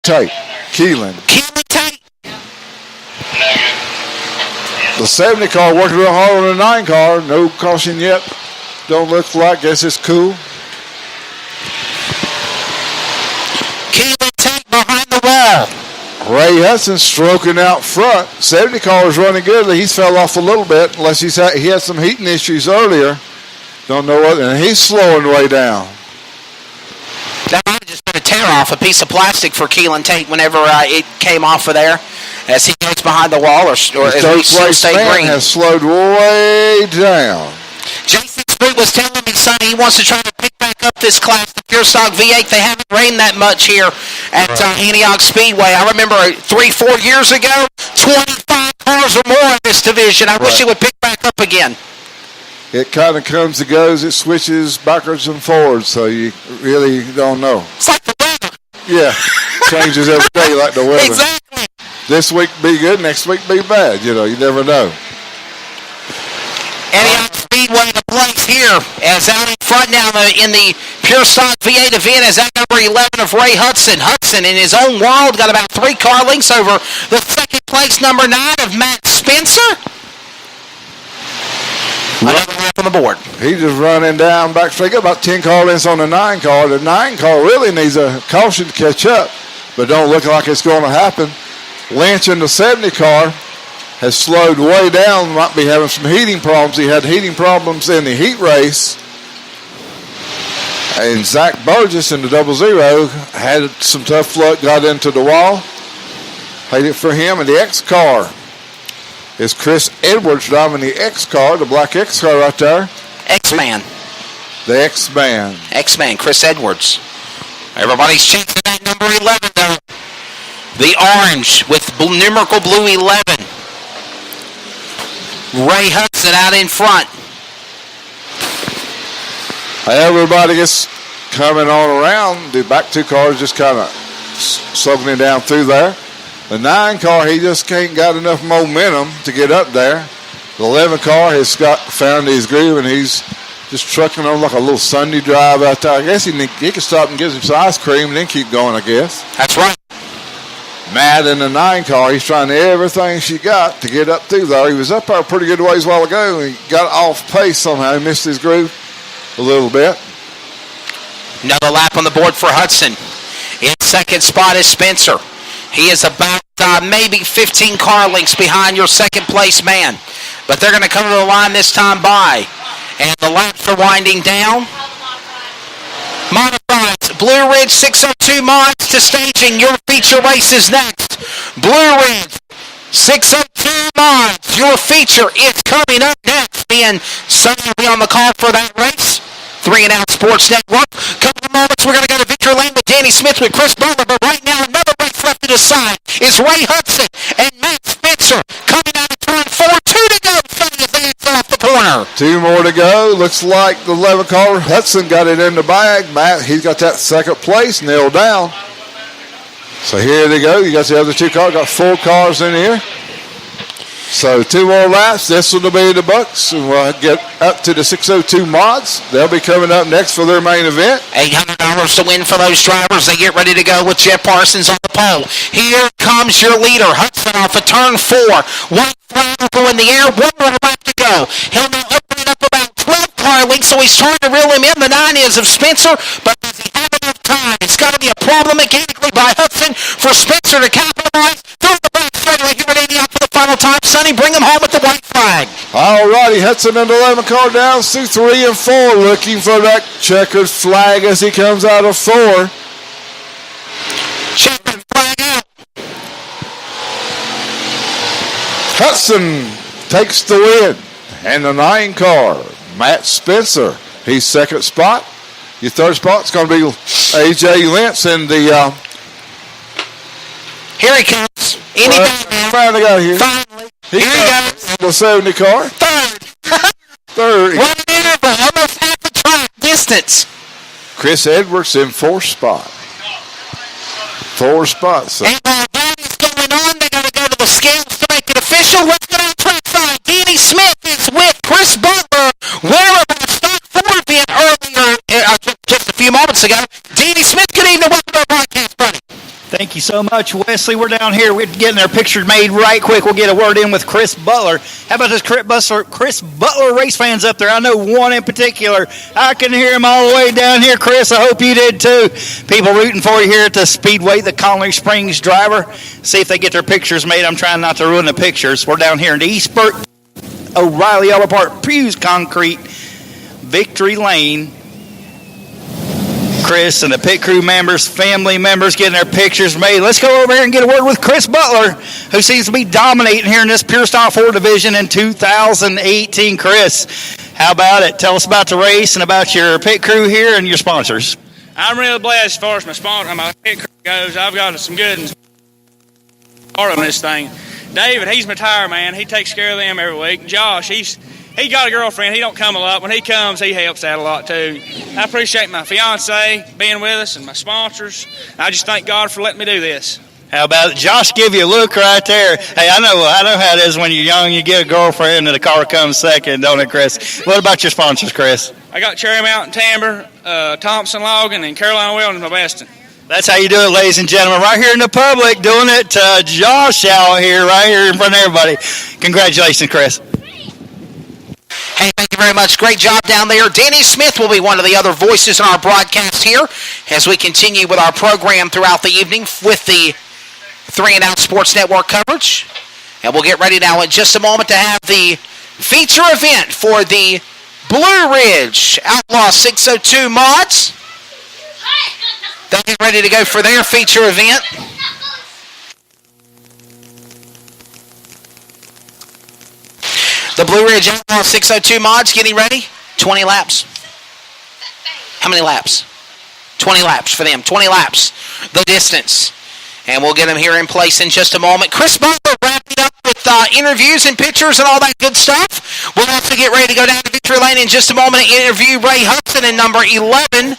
Tate. Keelan Tate. The 70 car working real hard on the 9 car. No caution yet. Don't look like. Guess it's cool. Keelan Tate behind the wall. Ray Hudson stroking out front. 70 car is running good. He's fell off a little bit, unless he had some heating issues earlier. Don't know what, and he's slowing way down. That might have just been a tear off, a piece of plastic for Keelan Tate whenever it came off of there, as he goes behind the wall, or as we still stay green. Has slowed way down. Jason Spe was telling me, son, he wants to try to pick back up this class, the Pure Stock V8. They haven't rained that much here at Antioch Speedway. I remember 3-4 years ago, 25 cars or more in this division. I wish it would pick back up again. It kind of comes and goes. It switches backwards and forwards, so you really don't know. It's like the weather. Yeah, changes every day like the weather. Exactly. This week be good, next week be bad. You never know. Antioch Speedway, the place here, as out in front now in the Pure Stock V8 event is that number 11 of Ray Hudson. Hudson, in his own world, got about 3 car lengths over the second place number 9 of Matt Spencer. Another lap on the board. He's just running down back straight. Got about 10 car lengths on the 9 car. The 9 car really needs a caution to catch up, but don't look like it's going to happen. Lynch in the 70 car has slowed way down. Might be having some heating problems. He had heating problems in the heat race. And Zach Burgess in the 00 had some tough luck, got into the wall. Hate it for him. And the X car is Chris Edwards driving the X car, the black X car right there. X-Man. The X-Man. X-Man, Chris Edwards. Everybody's chasing that number 11, though. The orange with numerical blue 11. Ray Hudson out in front. Everybody gets coming on around. The back 2 cars just kind of soaking it down through there. The 9 car, he just can't got enough momentum to get up there. The 11 car has found his groove, and he's just trucking on like a little Sunday drive out there. I guess he can stop and get him some ice cream and then keep going, I guess. That's right. Matt in the 9 car, he's trying everything she got to get up through there. He was up there a pretty good ways a while ago, and he got off pace somehow. He missed his groove a little bit. Another lap on the board for Hudson. In second spot is Spencer. He is about maybe 15 car lengths behind your second place man. But they're going to come to the line this time by. And the laps are winding down. Modifieds, Blue Ridge 602 mods to staging. Your feature race is next. Blue Ridge 602 mods. Your feature is coming up next. And Sonny will be on the call for that race. 3 and Out Sports Network. Couple of moments, we're going to go to Victory Lane with Danny Smith with Chris Butler. But right now, another race left to decide. It's Ray Hudson and Matt Spencer coming out of turn 4. 2 to go. Sonny advances off the corner. 2 more to go. Looks like the 11 car. Hudson got it in the bag. Matt, he's got that second place nailed down. So here they go. You got the other 2 cars. Got 4 cars in here. So 2 more laps. This will be the Bucks, and we'll get up to the 602 mods. They'll be coming up next for their main event. $800 to win for those drivers. They get ready to go with Jeff Parsons on the pole. Here comes your leader, Hudson, off of turn 4. One flag in the air, 1 more lap to go. He'll now open it up about 12 car lengths, so he's trying to reel him in. The 9 is of Spencer, but does he have enough time? It's got to be a problem mechanically by Hudson for Spencer to capitalize. Through the back straightaway here at Antioch for the final time. Sonny, bring him home with the white flag. All righty, Hudson and the 11 car down through 3 and 4, looking for that checkered flag as he comes out of 4. Checkered flag out. Hudson takes the win. And the 9 car, Matt Spencer, he's second spot. Your third spot's going to be A.J. Lentz in the... Here he comes. Finally got here. Finally. Here he goes. The 70 car. Third. What an interval. Almost half the track distance. Chris Edwards in 4th spot. 4 spots. So. And while that is going on, they got to go to the scales to make it official. Let's get on track 5. Danny Smith is with Chris Butler. Where about stock 4 event earlier, just a few moments ago. Danny Smith, good evening. Welcome to our broadcast, buddy. Thank you so much, Wesley. We're down here. We're getting our pictures made right quick. We'll get a word in with Chris Butler. How about this Chris Butler race fans up there? I know one in particular. I can hear him all the way down here, Chris. I hope you did too. People rooting for you here at the Speedway, the Conley Springs driver. See if they get their pictures made. I'm trying not to ruin the pictures. We're down here in the East Burke, O'Reilly Auto Park, Pew's Concrete, Victory Lane. Chris and the pit crew members, family members getting their pictures made. Let's go over here and get a word with Chris Butler, who seems to be dominating here in this Pure Style 4 division in 2018. Chris, how about it? Tell us about the race and about your pit crew here and your sponsors. I'm really blessed as far as my sponsor, my pit crew goes. I've got some good ones part of this thing. David, he's my tire man. He takes care of them every week. Josh, he got a girlfriend. He don't come a lot. When he comes, he helps out a lot too. I appreciate my fiance being with us and my sponsors. I just thank God for letting me do this. How about it? Josh give you a look right there. Hey, I know how it is when you're young. You get a girlfriend and the car comes second, don't it, Chris? What about your sponsors, Chris? I got Cherry Mountain Timber, Thompson Logan, and Carolina Welding, my best. That's how you do it, ladies and gentlemen. Right here in the public, doing it. Josh out here, right here in front of everybody. Congratulations, Chris. Hey, thank you very much. Great job down there. Danny Smith will be one of the other voices in our broadcast here as we continue with our program throughout the evening with the 3 and Out Sports Network coverage. And we'll get ready now in just a moment to have the feature event for the Blue Ridge Outlaw 602 mods. They'll get ready to go for their feature event. The Blue Ridge Outlaw 602 mods getting ready. 20 laps. How many laps? 20 laps for them. 20 laps. The distance. And we'll get them here in place in just a moment. Chris Butler wrapping up with interviews and pictures and all that good stuff. We'll also get ready to go down to Victory Lane in just a moment and interview Ray Hudson in number 11.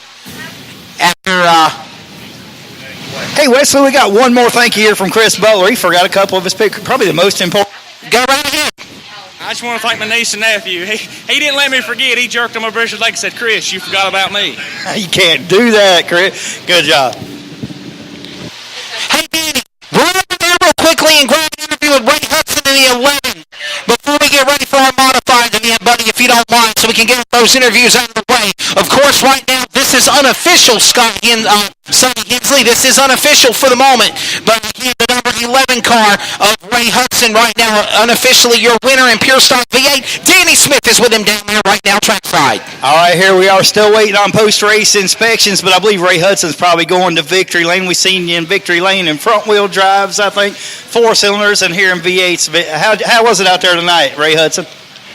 After... Hey, Wesley, we got one more thank you here from Chris Butler. He forgot a couple of his pictures. Probably the most important. Go right ahead. I just want to thank my niece and nephew. He didn't let me forget. He jerked on my brushes leg and said, Chris, you forgot about me. You can't do that, Chris. Good job. Hey, Danny, run over there real quickly and grab an interview with Ray Hudson in the 11 before we get ready for our modified event, buddy, if you don't mind, so we can get those interviews out of the way. Of course, right now, this is unofficial, Sonny Hensley. This is unofficial for the moment, but again, the number 11 car of Ray Hudson right now, unofficially your winner in Pure Stock V8. Danny Smith is with him down there right now, trackside. All right, here we are, still waiting on post-race inspections, but I believe Ray Hudson's probably going to Victory Lane. We've seen you in Victory Lane in front-wheel drives, I think, 4 cylinders, and here in V8s. How was it out there tonight, Ray Hudson?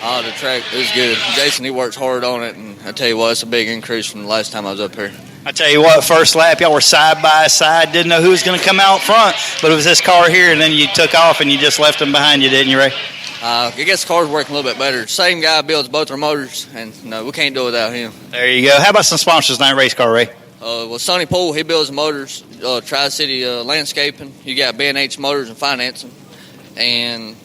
Oh, the track is good. Jason, he works hard on it, and I tell you what, it's a big increase from the last time I was up here. I tell you what, first lap, y'all were side by side, didn't know who was going to come out front, but it was this car here, and then you took off and you just left them behind you, didn't you, Ray? I guess the car's working a little bit better. Same guy builds both our motors, and no, we can't do it without him. There you go. How about some sponsors tonight, race car, Ray? Well, Sonny Poole, he builds the motors, Tri-City Landscaping. You got B&H Motors and Financing, and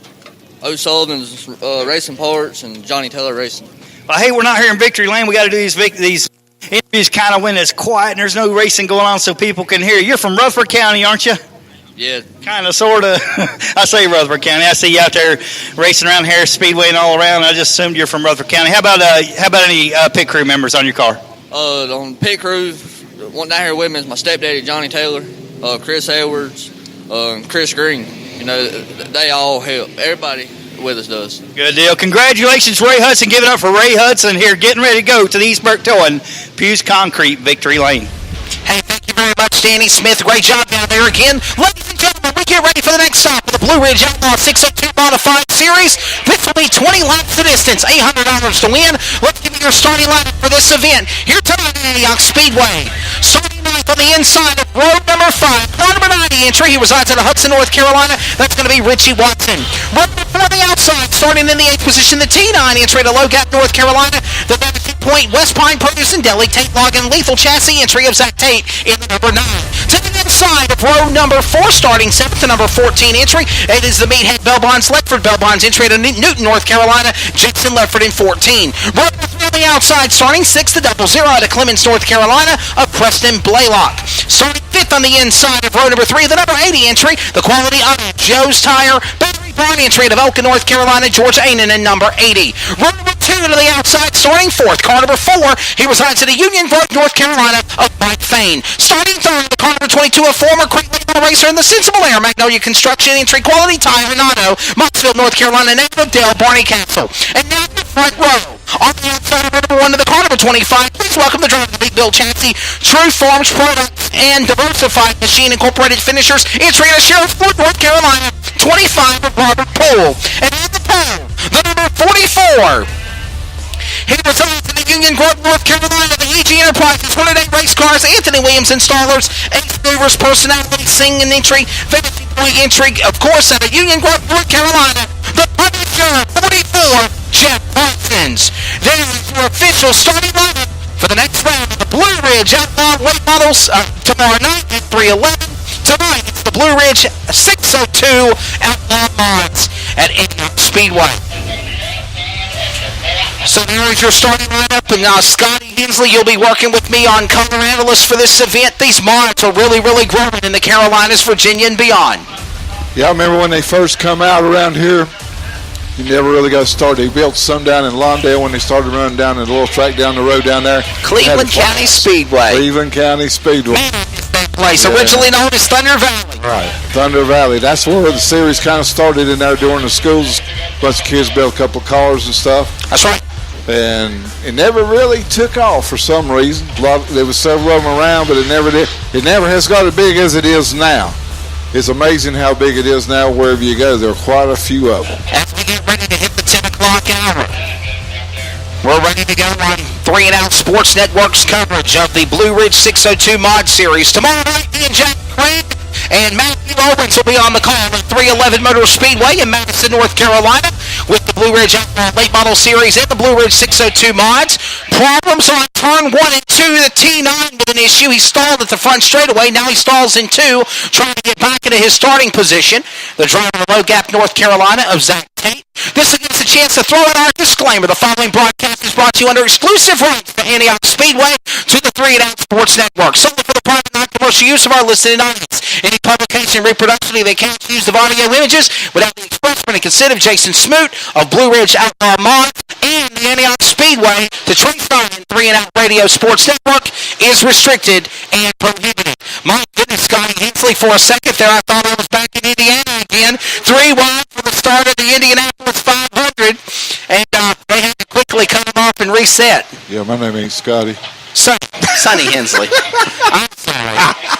O'Sullivan's Racing Parts, and Johnny Taylor Racing. Well, hey, we're not here in Victory Lane. We got to do these interviews kind of when it's quiet and there's no racing going on so people can hear. You're from Rutherford County, aren't you? Yeah. Kind of, sort of. I say Rutherford County. I see you out there racing around Harris Speedway and all around. I just assumed you're from Rutherford County. How about any pit crew members on your car? On pit crew, one down here with me is my stepdaddy, Johnny Taylor, Chris Edwards, Chris Green. You know, they all help. Everybody with us does. Good deal. Congratulations, Ray Hudson. Give it up for Ray Hudson here, getting ready to go to the East Burke Towing, Pew's Concrete, Victory Lane. Hey, thank you very much, Danny Smith. Great job down there again. Ladies and gentlemen, we get ready for the next stop of the Blue Ridge Outlaw 602 Modified Series. This will be 20 laps of distance, $800 to win. Let's give you your starting lineup for this event. Here tonight at Antioch Speedway. Starting ninth on the inside of road number 5. Car number 90 entry. He resides out of Hudson, North Carolina. That's going to be Richie Watson. Road number 4 on the outside. Starting in the 8th position, the T9 entry to Logat, North Carolina. The Point, West Pine Produce and Deli, Tate Logan, Lethal Chassis, entry of Zach Tate in the number 9. To the inside of row number 4, starting 7th to number 14 entry, it is the Meathead Bell Bonds, Ledford Bell Bonds, entry to Newton, North Carolina, Jason Ledford in 14. Row number 3 on the outside, starting 6th to 00 out of Clemens, North Carolina, of Preston Blaylock. Starting 5th on the inside of row number 3, the number 80 entry, the Quality Auto, Joe's Tire, Battery Barn entry of Elka, North Carolina, George Ainen in number 80. Row number 2 to the outside, starting 4th, car number 4, he resides in the Union Grove, North Carolina, of Mike Fain. Starting 3rd, the car number 22, a former Creek racer in the Sensible Air, Magnolia Construction entry, Quality Tire and Auto, Mossville, North Carolina, native of Dale, Barney Castle. And now the front row. On the outside of number 1 to the car number 25, please welcome the driver of the Big Bill Chassis, True Farms Products, and Diversified Machine Incorporated Finishers, entry to Sheriffsport, North Carolina, 25 of Robert Poole. And on the pole, the number 44. He resides in the Union Grove, North Carolina, the EG Enterprises, 108 race cars, Anthony Williams Installers, Ace Movers, Personality, Sing and Entry, Fantasy Point Entry, of course, out of Union Grove, North Carolina, the Punisher, 44, Jeff Parsons. There is your official starting lineup for the next round of the Blue Ridge Outlaw Late Models tomorrow night at 3:11. Tonight, it's the Blue Ridge 602 Outlaw Mods at Antioch Speedway. So there is your starting lineup, and Scotty Hensley, you'll be working with me on color analysts for this event. These mods are really, really growing in the Carolinas, Virginia, and beyond. Yeah, I remember when they first come out around here, you never really got started. They built some down in Lawndale when they started running down the little track down the road down there. Cleveland County Speedway. Cleveland County Speedway. That place, originally known as Thunder Valley. Right, Thunder Valley. That's where the series kind of started in there during the schools. A bunch of kids built a couple of cars and stuff. That's right. And it never really took off for some reason. There was several of them around, but it never did. It never has got as big as it is now. It's amazing how big it is now wherever you go. There are quite a few of them. As we get ready to hit the 10 o'clock hour, we're ready to go on 3 and Out Sports Network's coverage of the Blue Ridge 602 Mod Series. Tomorrow night, me and Jack Craig and Matthew Owens will be on the call at 311 Motor Speedway in Madison, North Carolina, with the Blue Ridge Outlaw Late Model Series and the Blue Ridge 602 Mods. Problems on turn 1 and 2. The T9 with an issue. He stalled at the front straightaway. Now he stalls in 2, trying to get back into his starting position. The driver of Low Gap, North Carolina, of Zach Tate. This gives us a chance to throw in our disclaimer. The following broadcast is brought to you under exclusive rights to Antioch Speedway to the 3 and Out Sports Network. Solely for the private non-commercial use of our listening audience. Any publication, reproduction, of the accounts use of audio images without the express written consent of Jason Smoot of Blue Ridge Outlaw Mods and the Antioch Speedway to Trace 9 and 3 and Out Radio Sports Network is restricted and prohibited. My goodness, Scotty Hensley, for a second there, I thought I was back in Indiana again. 3 wide for the start of the Indianapolis 500, and they had to quickly cut them off and reset. Yeah, my name ain't Scotty. Sonny Hensley. I'm sorry.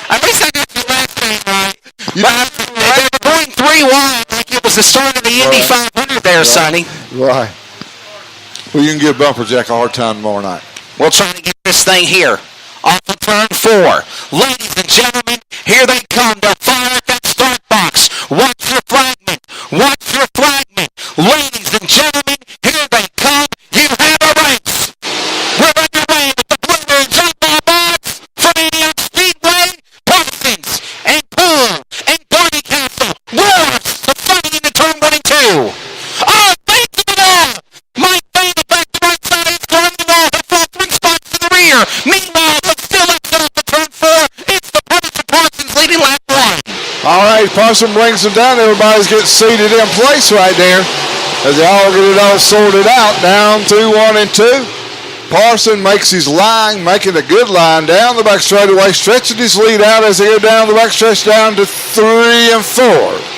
At least I got your last name right. They were going 3 wide like it was the start of the Indy 500 there, Sonny. Right. Well, you can give Bumper Jack a hard time tomorrow night. We'll try to get this thing here off of turn 4. Ladies and gentlemen, here they come to fire at that start box. Watch your flagman. Watch your flagman. Ladies and gentlemen, here they come. You have a race. We're underway with the Blue Ridge Outlaw Mods from Antioch Speedway. Parsons and Poole and Barney Castle. Wars the fighting into turn 1 and 2. Oh, thank you all. Mike Fain back to right side. It's going to the wall. He'll fall 3 spots to the rear. Meanwhile, but still exit off the turn 4. It's the Punisher Parsons leading lap 1. All right, Parsons brings them down. Everybody's getting seated in place right there as they all get it all sorted out. Down to 1 and 2. Parson makes his line, making a good line down the back straightaway, stretching his lead out as they go down the back stretch down to 3 and 4.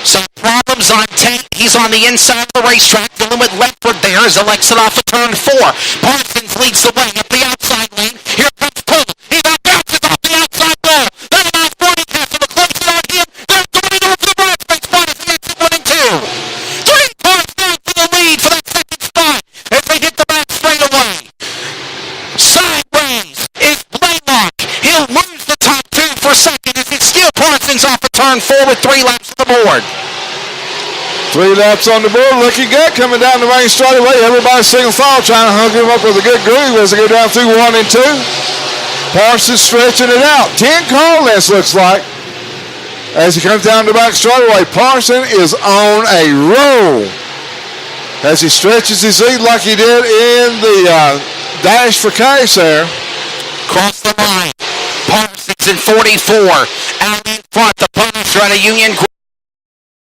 Some problems on Tate. He's on the inside of the racetrack, dealing with Ledford there as Alex it off of turn 4. Parsons leads the way up the outside lane. Here comes Poole. He about bounces off the outside wall. Then allows Barney Castle to close it on him. They're going over the broad space spot as he exits 1 and 2. 3 cars down for the lead for that second spot as they hit the back straightaway. Sideways is Blaylock. He'll lose the top 2 for a second as it's still Parsons off of turn 4 with 3 laps on the board. 3 laps on the board. Looking good coming down the main straightaway. Everybody single file trying to hook him up with a good groove as they go down through 1 and 2. Parsons stretching it out. 10 car lengths looks like. As he comes down the back straightaway, Parson is on a roll. As he stretches his lead like he did in the Dash for Cash there. Cross the line. Parsons in 44. Out in front, the Punisher out of Union.